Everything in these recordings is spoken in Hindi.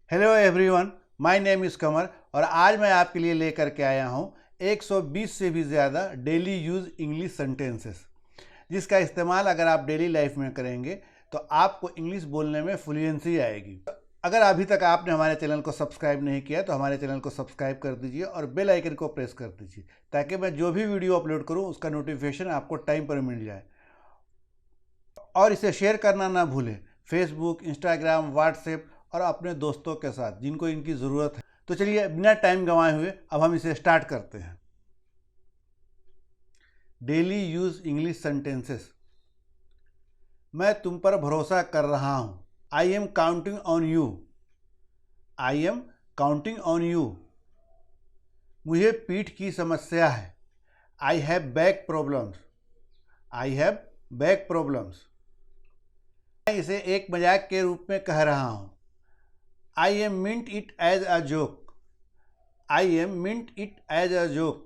Hello everyone, my name is Kamar और आज मैं आपके लिए लेकर के आया हूँ 120 से भी ज़्यादा डेली यूज़ इंग्लिश सेंटेंसेस, जिसका इस्तेमाल अगर आप डेली लाइफ में करेंगे तो आपको इंग्लिश बोलने में फ्लुएंसी आएगी। अगर अभी तक आपने हमारे चैनल को सब्सक्राइब नहीं किया तो हमारे चैनल को सब्सक्राइब कर दीजिए और बेल आइकन को प्रेस कर दीजिए ताकि मैं जो भी वीडियो अपलोड करूँ उसका नोटिफिकेशन आपको टाइम पर मिल जाए। और इसे शेयर करना ना भूलें, फेसबुक, इंस्टाग्राम, व्हाट्सएप और अपने दोस्तों के साथ जिनको इनकी ज़रूरत है। तो चलिए बिना टाइम गंवाए हुए अब हम इसे स्टार्ट करते हैं। Daily use English sentences. मैं तुम पर भरोसा कर रहा हूँ। I M counting on you. I am counting on you. मुझे पीठ की समस्या है। I have back problems. I have back problems. मैं इसे एक मजाक के रूप में कह रहा हूँ। I am meant it as a joke. I am meant it as a joke.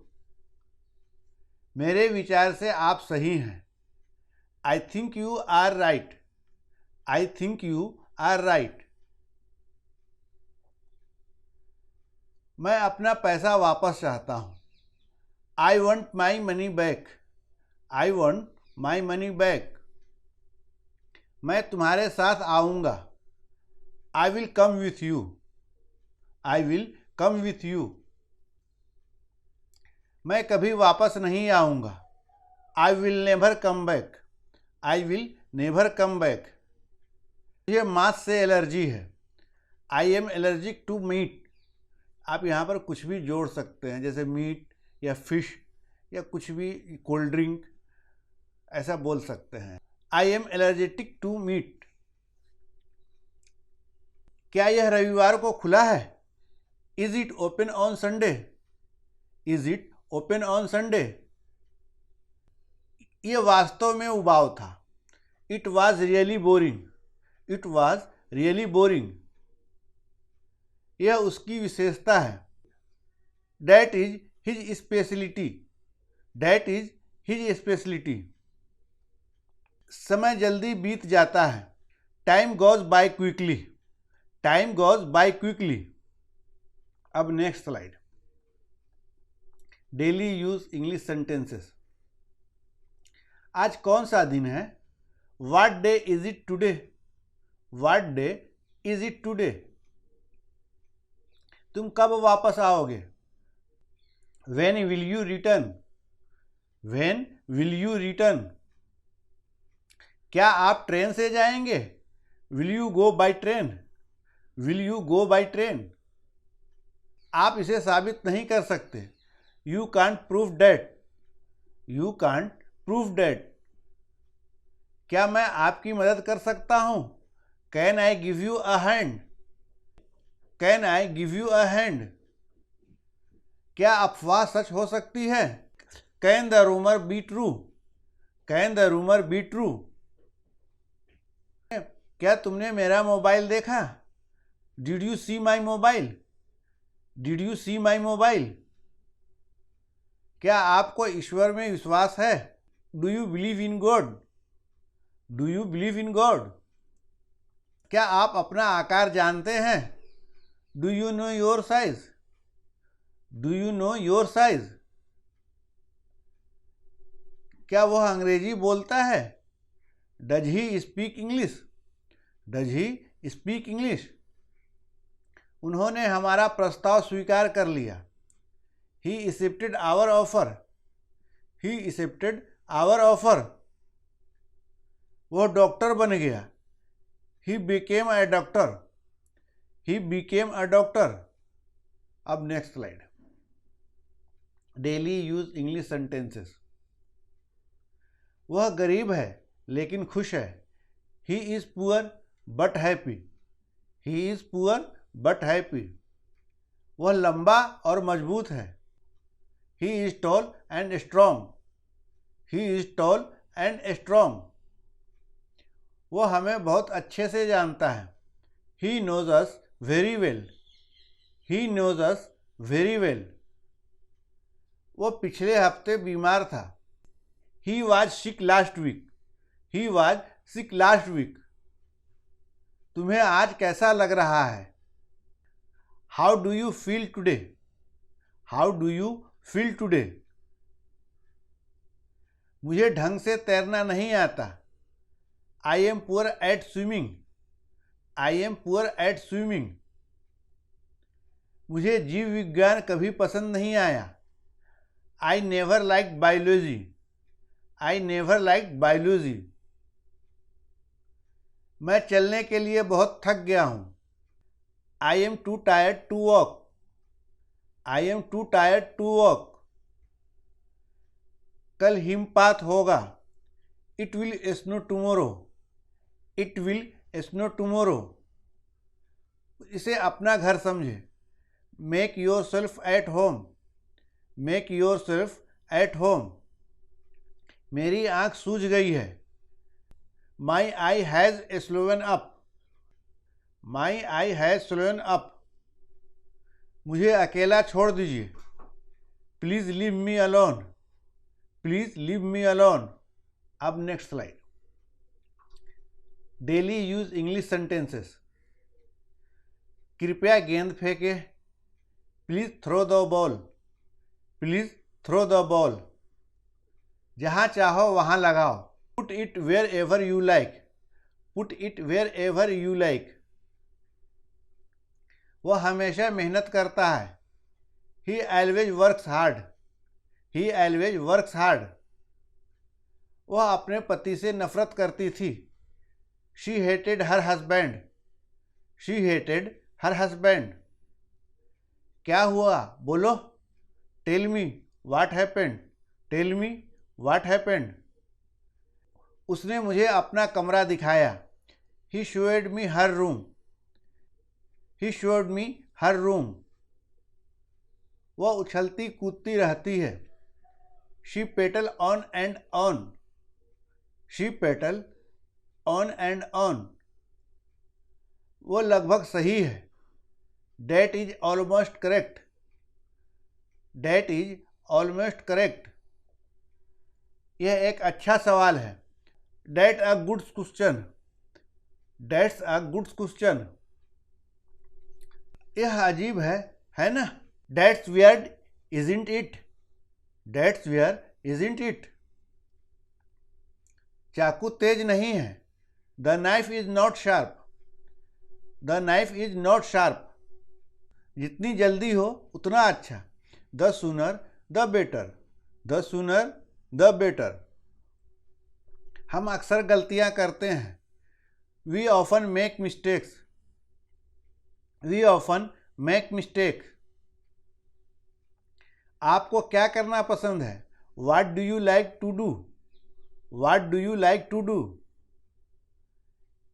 मेरे विचार से आप सही हैं। I think you are right. I think you are right. मैं अपना पैसा वापस चाहता हूँ। I want my money back. I want my money back. मैं तुम्हारे साथ आऊँगा। I will come with you. I will come with you. मैं कभी वापस नहीं आऊँगा। I will never come back. I will never come back. मुझे मांस से एलर्जी है। I am allergic to meat. आप यहाँ पर कुछ भी जोड़ सकते हैं, जैसे मीट या फिश या कुछ भी, कोल्ड ड्रिंक, ऐसा बोल सकते हैं। I am allergetic to meat. क्या यह रविवार को खुला है? Is it open on Sunday? Is it open on Sunday? ये वास्तव में उबाऊ था। It was really boring. It was really boring. यह उसकी विशेषता है। That is his speciality. That is his speciality. समय जल्दी बीत जाता है। Time goes by quickly. Time goes by quickly. अब next slide. Daily use English sentences. आज कौन सा दिन है? What day is it today? What day is it today? तुम कब वापस आओगे? When will you return? When will you return? क्या आप ट्रेन से जाएंगे? Will you go by train? Will you go by train? आप इसे साबित नहीं कर सकते। You can't prove that. You can't prove that. क्या मैं आपकी मदद कर सकता हूँ? Can I give you a hand? Can I give you a hand? क्या अफवाह सच हो सकती है? Can the rumour be true? Can the rumour be true? क्या तुमने मेरा मोबाइल देखा? Did you see my mobile? Did you see my mobile? क्या आपको ईश्वर में विश्वास है? Do you believe in God? Do you believe in God? क्या आप अपना आकार जानते हैं? Do you know your size? Do you know your size? क्या वह अंग्रेजी बोलता है? Does he speak English? Does he speak English? उन्होंने हमारा प्रस्ताव स्वीकार कर लिया। He accepted our offer. He accepted our offer. वह डॉक्टर बन गया। He became a doctor. He became a doctor. अब next slide. Daily use English sentences. वह गरीब है लेकिन खुश है। He is poor but happy. He is poor but happy. वह लंबा और मजबूत है। He is tall and strong. He is tall and strong. वह हमें बहुत अच्छे से जानता है। He knows us very well. He knows us very well. वो पिछले हफ्ते बीमार था। He was sick last week. He was sick last week. तुम्हें आज कैसा लग रहा है? How do you feel today? How do you feel today? मुझे ढंग से तैरना नहीं आता। I am poor at swimming. I am poor at swimming. मुझे जीव विज्ञान कभी पसंद नहीं आया। I never like biology. I never like biology. मैं चलने के लिए बहुत थक गया हूँ। I am too tired to walk. I am too tired to walk. कल हिमपात होगा। It will snow tomorrow. It will snow tomorrow. इसे अपना घर समझे। Make yourself at home. Make yourself at home. मेरी आँख सूज गई है। My eye has swollen up. My eye has swollen up. मुझे अकेला छोड़ दीजिए। Please leave me alone. Please leave me alone. अब next slide. Daily use English sentences. कृपया गेंद फेंके। Please throw the ball. Please throw the ball. जहाँ चाहो वहाँ लगाओ। Put it wherever you like. Put it wherever you like. वह हमेशा मेहनत करता है। He always works hard. He always works hard. वह अपने पति से नफरत करती थी। She hated her husband. She hated her husband. क्या हुआ बोलो? Tell me what happened. Tell me what happened. उसने मुझे अपना कमरा दिखाया। He showed me her room. He showed me her room. वह उछलती कूदती रहती है। She pedal on and on. She pedal on and on. वो लगभग सही है। That is almost correct. That is almost correct. यह एक अच्छा सवाल है। That a good question. Dates a good question. यह अजीब है ना? That's weird isn't it. That's weird isn't it. चाकू तेज नहीं है। The knife is not sharp. The knife is not sharp. जितनी जल्दी हो उतना अच्छा। The sooner the better. The sooner the better. हम अक्सर गलतियां करते हैं। We often make mistakes. We often make mistake. आपको क्या करना पसंद है? What do you like to do. What do you like to do.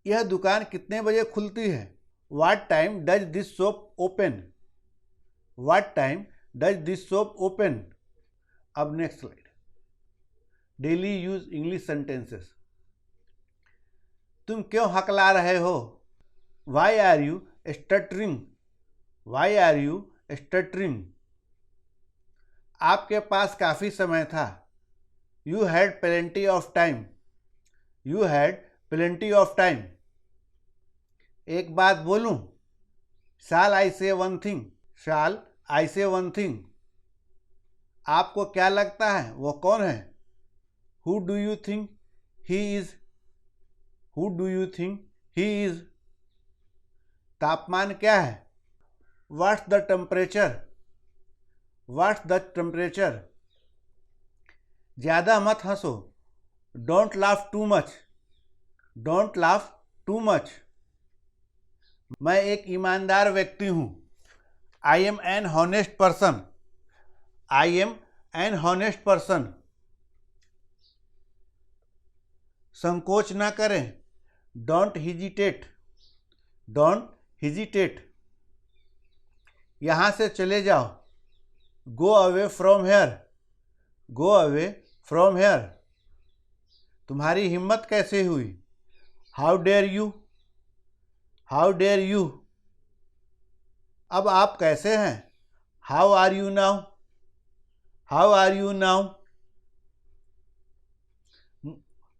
यह दुकान कितने बजे खुलती है? What time does this shop open. What time does this shop open. अब next slide. Daily use English sentences. तुम क्यों हकला रहे हो? Why are you stuttering. Why are you stuttering. आपके पास काफ़ी समय था। You had plenty of time. You had plenty of time. एक बात बोलूं? शाल आई से वन थिंग। शाल आई से वन थिंग। आपको क्या लगता है वो कौन है? Who do you think he is. Who do you think he is. तापमान क्या है? What's the temperature. What's the temperature. ज़्यादा मत हंसो। Don't laugh too much. Don't laugh too much. मैं एक ईमानदार व्यक्ति हूँ। I M N honest person. I am N honest person. संकोच ना करें। डोंट हिजिटेट। डोंट हिजिटेट। यहाँ से चले जाओ। Go away from here. Go away from here. तुम्हारी हिम्मत कैसे हुई? How dare you. How dare you. अब आप कैसे हैं? How are you now. How are you now.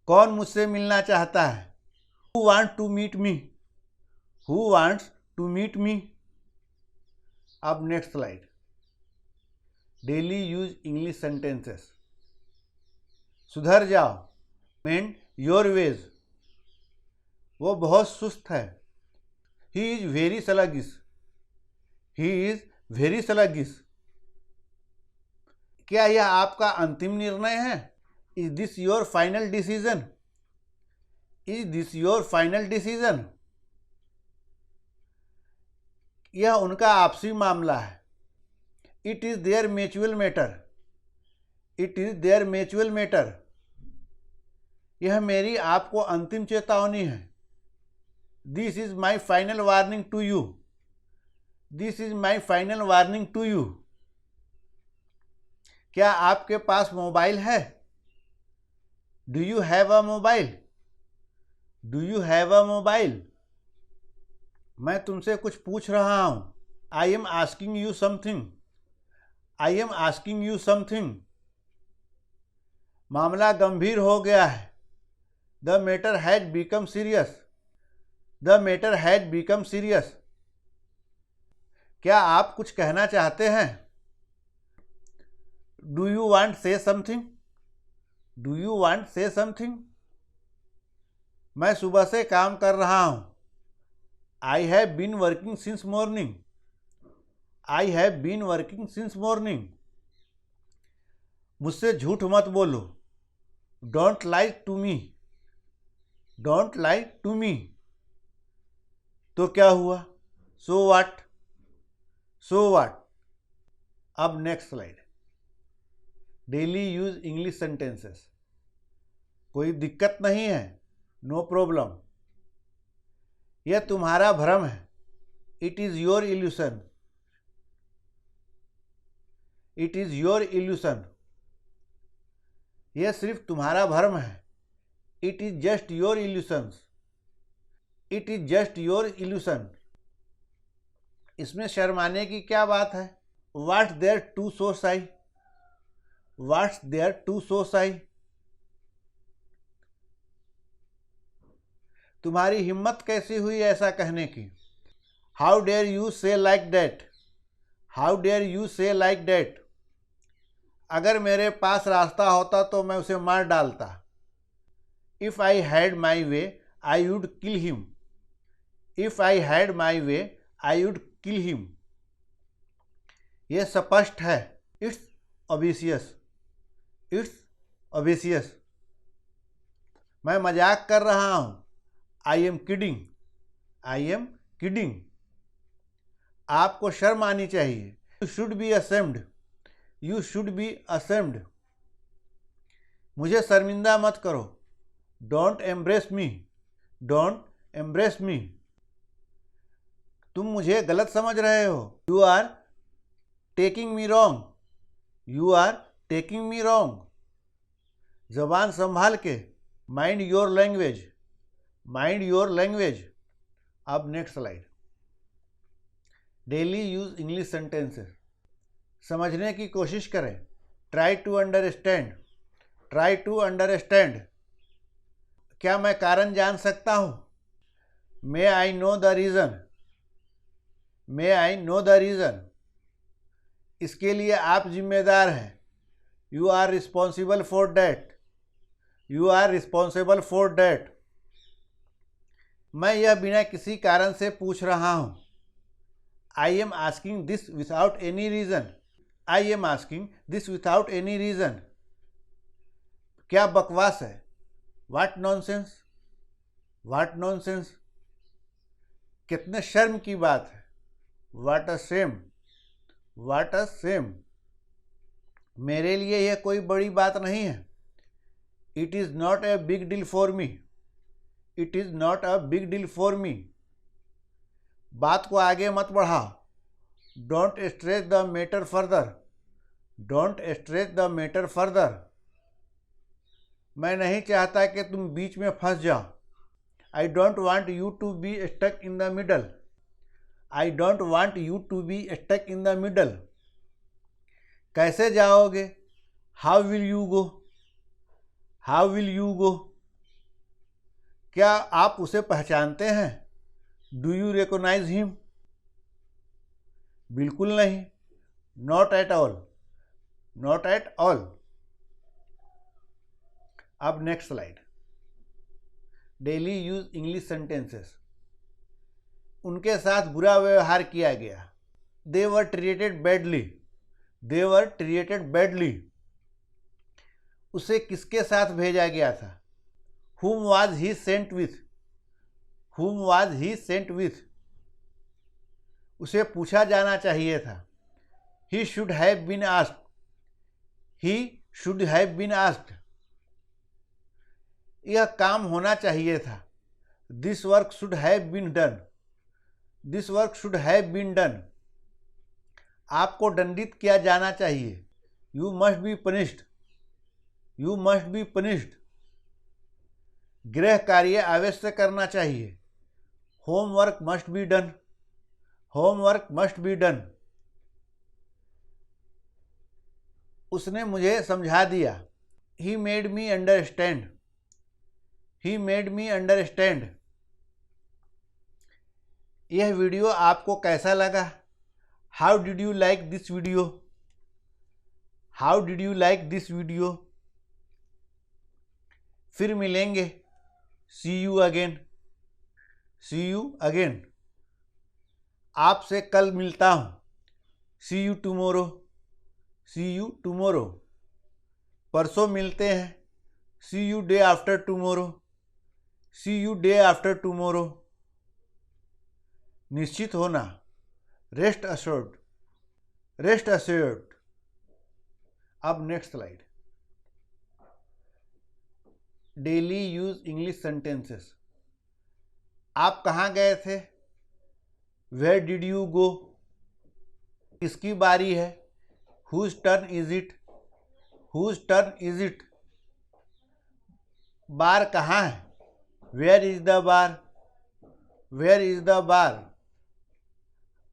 कौन मुझसे मिलना चाहता है? Who want to meet me. Who wants to meet me. अब next slide, daily use English sentences. सुधर जाओ, मेंट योर वेज, वो बहुत सुस्त है। He is very sluggish, he is very sluggish. क्या यह आपका अंतिम निर्णय है? Is this your final decision? Is this your final decision? यह उनका आपसी मामला है। It is their mutual matter, it is their mutual matter. यह मेरी आपको अंतिम चेतावनी है। This is my final warning to you, this is my final warning to you. क्या आपके पास मोबाइल है? Do you have a mobile? Do you have a mobile? मैं तुमसे कुछ पूछ रहा हूं। I am asking you something, I am asking you something. मामला गंभीर हो गया है। The matter has become serious, the matter has become serious. क्या आप कुछ कहना चाहते हैं? Do you want say something? Do you want say something? मैं सुबह से काम कर रहा हूं। I have been working since morning, I have been working since morning. मुझसे झूठ मत बोलो। Don't lie to me, don't lie to me. तो क्या हुआ? So what, so what. अब next slide, daily use English sentences. कोई दिक्कत नहीं है, नो प्रॉब्लम। यह तुम्हारा भ्रम है। It is your evolution, it is your evolution. यह सिर्फ तुम्हारा भ्रम है। It is just your illusions, it is just your evolution. इसमें शर्माने की क्या बात है? व्हाट्स देयर टू सो शाई, व्हाट्स देयर टू सो शाई। तुम्हारी हिम्मत कैसी हुई ऐसा कहने की? How dare you say like that, how dare you say like that. अगर मेरे पास रास्ता होता तो मैं उसे मार डालता। If I had my way I would kill him, if I had my way I would kill him. यह स्पष्ट है। It's obvious, it's obvious. मैं मजाक कर रहा हूं। I am kidding, I am kidding. आपको शर्म आनी चाहिए। You should be ashamed, you should be ashamed. मुझे शर्मिंदा मत करो। Don't embarrass me, don't embarrass me. तुम मुझे गलत समझ रहे हो। You are taking me wrong, you are taking me wrong. जबान संभाल के, mind your language, mind your language. अब next slide, daily use English sentences. समझने की कोशिश करें। Try to understand, try to understand. क्या मैं कारण जान सकता हूं? May I know the reason, may I know the reason. इसके लिए आप जिम्मेदार हैं। You are responsible for that, you are responsible for that. मैं यह बिना किसी कारण से पूछ रहा हूं। I am asking this without any reason, I am asking this without any reason. क्या बकवास है? What nonsense, what nonsense. कितने शर्म की बात है। What a shame, what a shame. मेरे लिए यह कोई बड़ी बात नहीं है। It is not a big deal for me, it is not a big deal for me. बात को आगे मत बढ़ाओ। Don't stretch the matter further, don't stretch the matter further. मैं नहीं चाहता कि तुम बीच में फंस जाओ। I don't want you to be stuck in the middle, I don't want you to be stuck in the middle. कैसे जाओगे? How will you go, how will you go. क्या आप उसे पहचानते हैं? डू यू रिकॉग्नाइज हिम, बिल्कुल नहीं, not at all, not at all. अब next slide, daily use English sentences. उनके साथ बुरा व्यवहार किया गया, they were treated badly, they were treated badly. उसे किसके साथ भेजा गया था, whom was he sent with, whom was he sent with। उसे पूछा जाना चाहिए था, he should have been asked, he should have been asked। यह काम होना चाहिए था, this work should have been done, this work should have been done। आपको दंडित किया जाना चाहिए, you must be punished, you must be punished। गृह कार्य अवश्य करना चाहिए, homework must be done, homework must be done. उसने मुझे समझा दिया, he made me understand, he made me understand. यह वीडियो आपको कैसा लगा, how did you like this video, how did you like this video. फिर मिलेंगे, see you again, see you again. आपसे कल मिलता हूँ, see you tomorrow, see you tomorrow. परसों मिलते हैं, see you day after tomorrow, see you day after tomorrow. निश्चित होना, रेस्ट अश्योर्ड, रेस्ट अश्योर्ड। अब next slide, daily use English sentences. आप कहाँ गए थे, वेयर डिड यू गो। किसकी बारी है, whose turn is it, whose turn is it. Bar कहाँ है, where is the bar, where is the bar.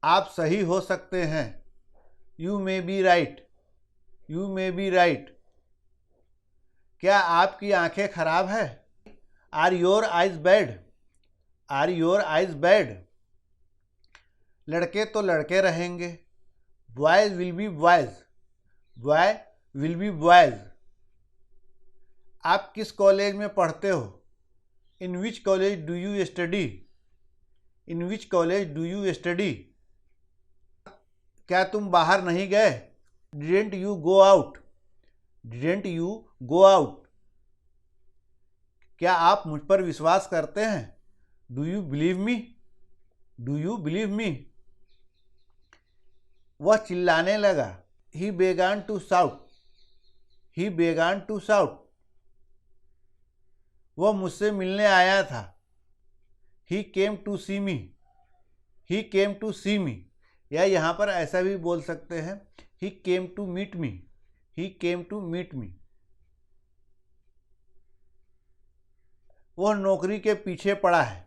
आप सही हो सकते हैं, you may be right, you may be right. क्या आपकी आंखें खराब है, are your eyes bad, are your eyes bad. लड़के तो लड़के रहेंगे, boys will be boys, boy will be boys. आप किस कॉलेज में पढ़ते हो, in which college do you study, in which college do you study. क्या तुम बाहर नहीं गए, didn't you go out, didn't you go out. क्या आप मुझ पर विश्वास करते हैं, do you believe me, do you believe me. वह चिल्लाने लगा, he began to shout, he began to shout. वह मुझसे मिलने आया था, ही came to C me, he came to सी मी। या यहाँ पर ऐसा भी बोल सकते हैं, he came to meet me, he came to meet me. वह नौकरी के पीछे पड़ा है,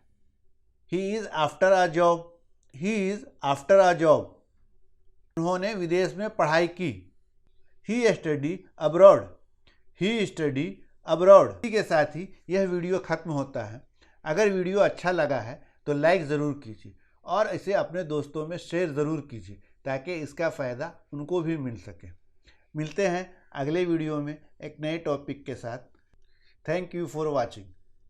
he is after a job, he is after a job. उन्होंने विदेश में पढ़ाई की, he study abroad, he study abroad. इसी के साथ ही यह वीडियो खत्म होता है। अगर वीडियो अच्छा लगा है तो लाइक ज़रूर कीजिए और इसे अपने दोस्तों में शेयर ज़रूर कीजिए ताकि इसका फ़ायदा उनको भी मिल सके। मिलते हैं अगले वीडियो में एक नए टॉपिक के साथ। Thank you for watching.